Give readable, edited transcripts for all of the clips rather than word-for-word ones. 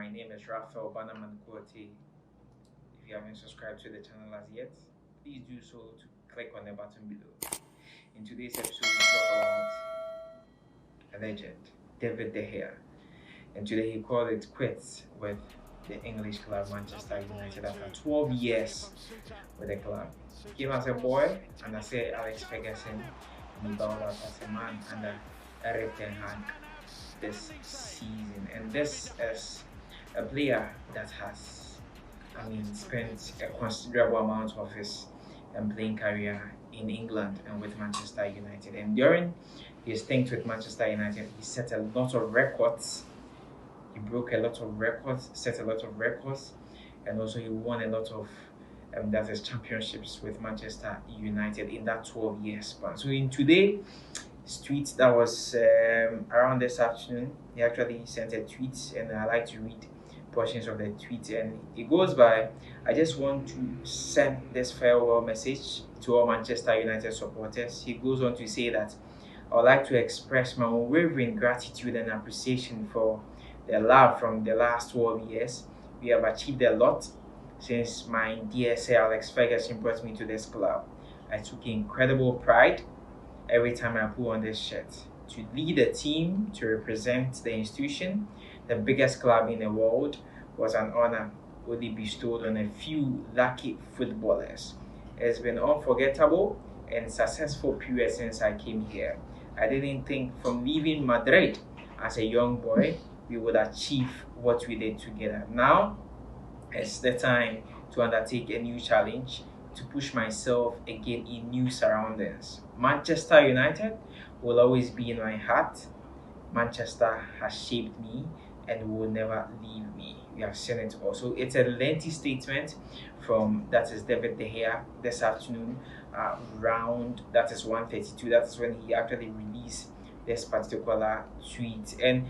My name is Raphael Banaman Kote. If you haven't subscribed to the channel as yet, please do so to click on the button below. In today's episode, we talk about a legend, David De Gea. And today he called it quits with the English club Manchester United after 12 years with the club. He came as a boy under Sir Alex Ferguson, and he bowed out as a man under Erik Ten Hag this season. And this is a player that has, spent a considerable amount of his playing career in England and with Manchester United. And during his stint with Manchester United, he set a lot of records. He broke a lot of records, set a lot of records, and also he won a lot of championships with Manchester United in that 12-year span. So in today's tweet that was around this afternoon, he actually sent a tweet, and I like to read portions of the tweet, and it goes by, I just want to send this farewell message to all Manchester United supporters. He goes on to say that I would like to express my unwavering gratitude and appreciation for the love from the last 12 years. We have achieved a lot since my dear Sir Alex Ferguson brought me to this club. I took incredible pride every time I put on this shirt. To lead a team, to represent the institution, the biggest club in the world, was an honor only bestowed on a few lucky footballers. It's been unforgettable and successful period since I came here. I didn't think from leaving Madrid as a young boy we would achieve what we did together. Now it's the time to undertake a new challenge, to push myself again in new surroundings. Manchester United will always be in my heart. Manchester has shaped me and will never leave me. We have seen it also. It's a lengthy statement from David De Gea this afternoon, round that is 1:32. That is when he actually released this particular tweet. And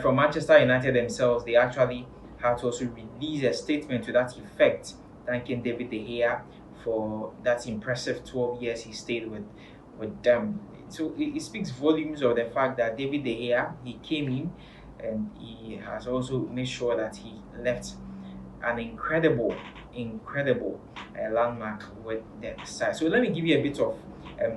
from Manchester United themselves, they actually had to also release a statement to that effect, thanking David De Gea for that impressive 12 years he stayed with them. So it speaks volumes of the fact that David De Gea, he came in and he has also made sure that he left an incredible landmark with the side. So let me give you a bit of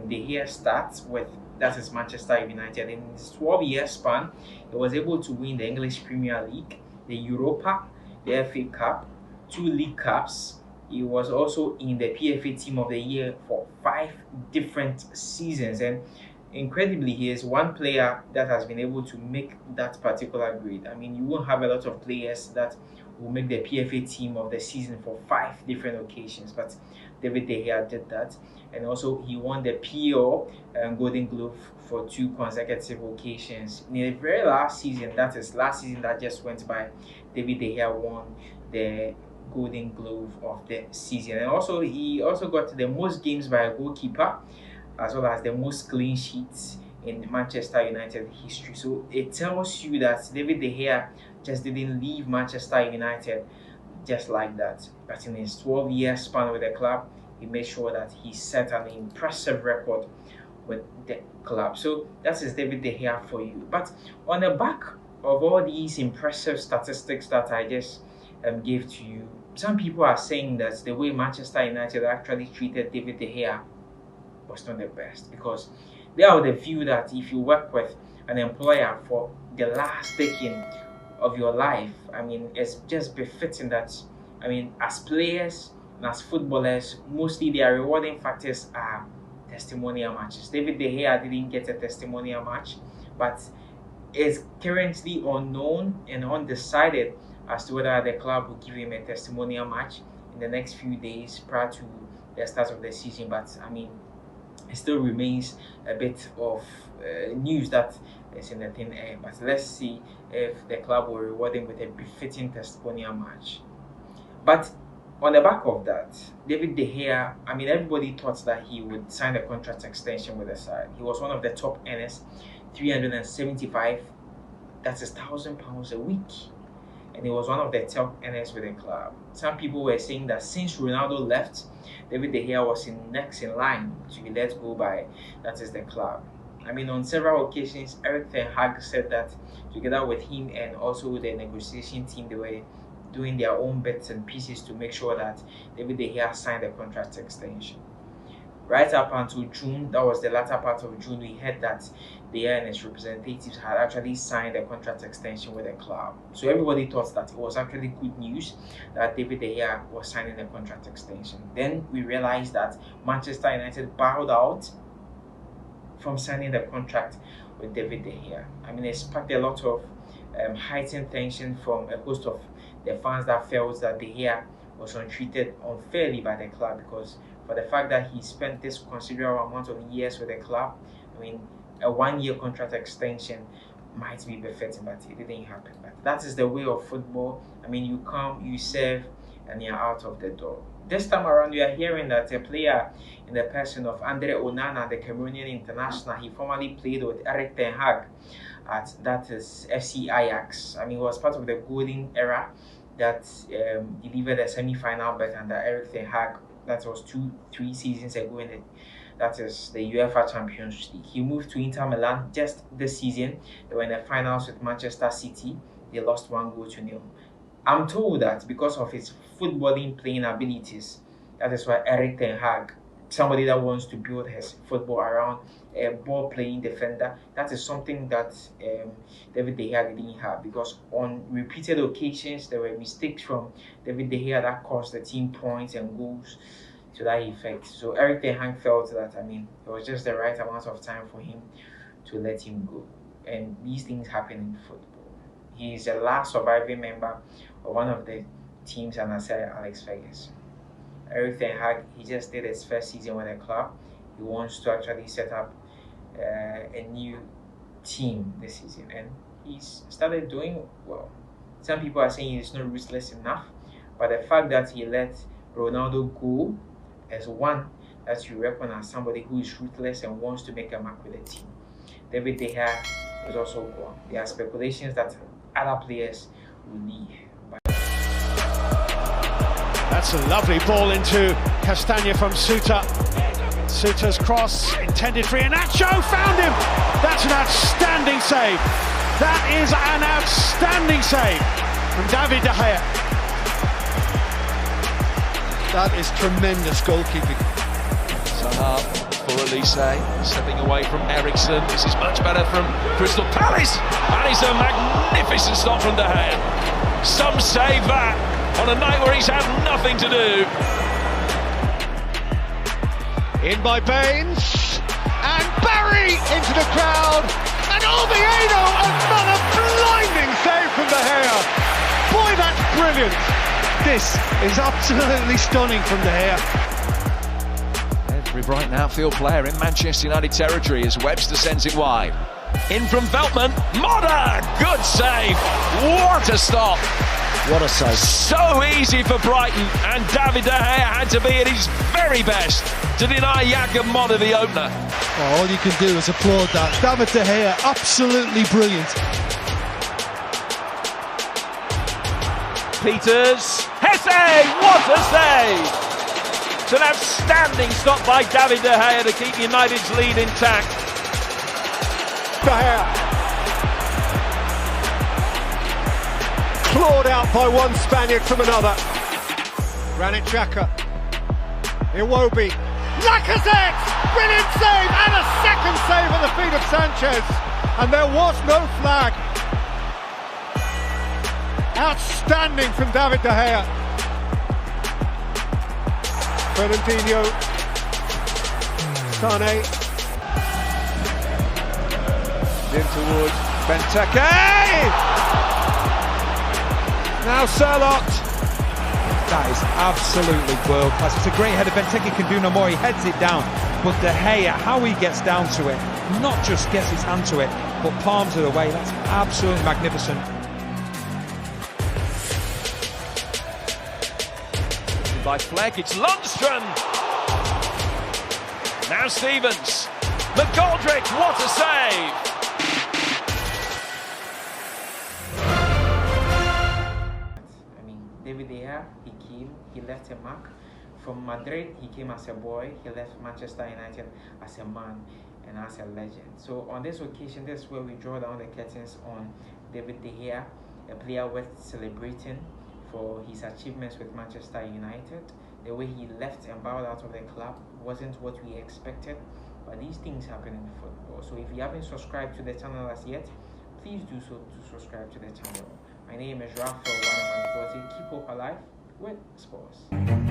De Gea stats with that is Manchester United. In his 12-year span, he was able to win the English Premier League, the Europa, the FA Cup, 2 League Cups. He was also in the PFA Team of the Year for 5 different seasons, and incredibly, he is one player that has been able to make that particular grade. You won't have a lot of players that will make the PFA Team of the season for 5 different occasions, but David De Gea did that. And also he won the PL Golden Glove for 2 consecutive occasions. In the very last season, that is last season that just went by, David De Gea won the Golden Glove of the season. And also he also got the most games by a goalkeeper, as well as the most clean sheets in Manchester United history. So it tells you that David De Gea just didn't leave Manchester United just like that, but in his 12-year span with the club, he made sure that he set an impressive record with the club. So that is David De Gea for you. But on the back of all these impressive statistics that I just gave to you, some people are saying that the way Manchester United actually treated David De Gea was not the best, because they are of the view that if you work with an employer for the last decade of your life, it's just befitting that, as players and as footballers, mostly their rewarding factors are testimonial matches. David De Gea didn't get a testimonial match, but is currently unknown and undecided as to whether the club will give him a testimonial match in the next few days prior to the start of the season. But it still remains a bit of news that is in the thin air. But let's see if the club will reward him with a befitting testimonial match. But on the back of that, David De Gea, everybody thought that he would sign a contract extension with the side. He was one of the top earners, 375, that's £1,000 a week. And he was one of the top earners with the club. Some people were saying that since Ronaldo left, David De Gea was next in line to be let go by, that is the club. I mean, on several occasions, Erik ten Hag said that together with him and also the negotiation team, they were doing their own bits and pieces to make sure that David De Gea signed a contract extension. Right up until June, that was the latter part of June, we heard that De Gea and his representatives had actually signed a contract extension with the club. So everybody thought that it was actually good news that David De Gea was signing a contract extension. Then we realized that Manchester United bowed out from signing the contract with David De Gea. I mean, it sparked a lot of heightened tension from a host of the fans that felt that De Gea was treated unfairly by the club, because for the fact that he spent this considerable amount of years with the club, I mean, a 1-year contract extension might be befitting, but it didn't happen. But that is the way of football. I mean, you come, you serve, and you're out of the door. This time around, we are hearing that a player in the person of Andre Onana, the Cameroonian international, he formerly played with Erik ten Hag at, that is, FC Ajax. I mean, he was part of the golden era that delivered a semi-final bet under Erik ten Hag. That was 2-3 seasons ago in that is the UEFA Champions League. He moved to Inter Milan just this season. They were in the finals with Manchester City. They lost 1-0. I'm told that because of his footballing playing abilities, that is why Erik ten Hag, somebody that wants to build his football around a ball-playing defender, that is something that David De Gea didn't have, because on repeated occasions there were mistakes from David De Gea that cost the team points and goals to that effect. So Erik ten Hag felt that, I mean, it was just the right amount of time for him to let him go. And these things happen in football. He is the last surviving member of one of the teams under Sir Alex Ferguson. Erik ten Hag, he just did his first season with the club. He wants to actually set up a new team this season, and he's started doing well. Some people are saying he's not ruthless enough, but the fact that he let Ronaldo go as one that you reckon as somebody who is ruthless and wants to make a mark with the team. David De Gea is also gone. There are speculations that other players will leave. That's a lovely ball into Castagna from Suter. Suter's cross intended for Iheanacho, found him. That's an outstanding save. That is an outstanding save from David De Gea. That is tremendous goalkeeping. Zaha for Elise, stepping away from Eriksen. This is much better from Crystal Palace, and it's a magnificent stop from De Gea. Some say that on a night where he's had nothing to do. In by Baines, and Barry into the crowd, and Oviedo, another blinding save from De Gea. Boy, that's brilliant. This is absolutely stunning from De Gea. Every Brighton outfield player in Manchester United territory as Webster sends it wide. In from Veltman, Modern, good save. What a stop. What a save. So easy for Brighton, and David De Gea had to be at his very best to deny Jakob Modder the opener. Oh, all you can do is applaud that. David De Gea, absolutely brilliant. Peters, Hesse, what a save! It's an outstanding stop by David De Gea to keep United's lead intact. De Gea. Clawed out by one Spaniard from another. Granit Xhaka. Iwobi. Lacazette! Brilliant save! And a second save at the feet of Sanchez. And there was no flag. Outstanding from David De Gea. Fernandinho. Sane. In towards Benteke! Now Sherlock. That is absolutely world class. It's a great header. Benteke can do no more. He heads it down. But De Gea, how he gets down to it, not just gets his hand to it, but palms it away. That's absolutely magnificent. By Fleck, it's Lundstrom. Now Stevens. McGoldrick, what a save! David De Gea, he left a mark. From Madrid, he came as a boy. He left Manchester United as a man. and as a legend. So on this occasion, this is where we draw down the curtains on David De Gea, a player worth celebrating for his achievements with Manchester United. The way he left and bowed out of the club wasn't what we expected, but these things happen in football. So if you haven't subscribed to the channel as yet, please do so to subscribe to the channel. My name is Raphael Wanaman. Keep hope alive with sports.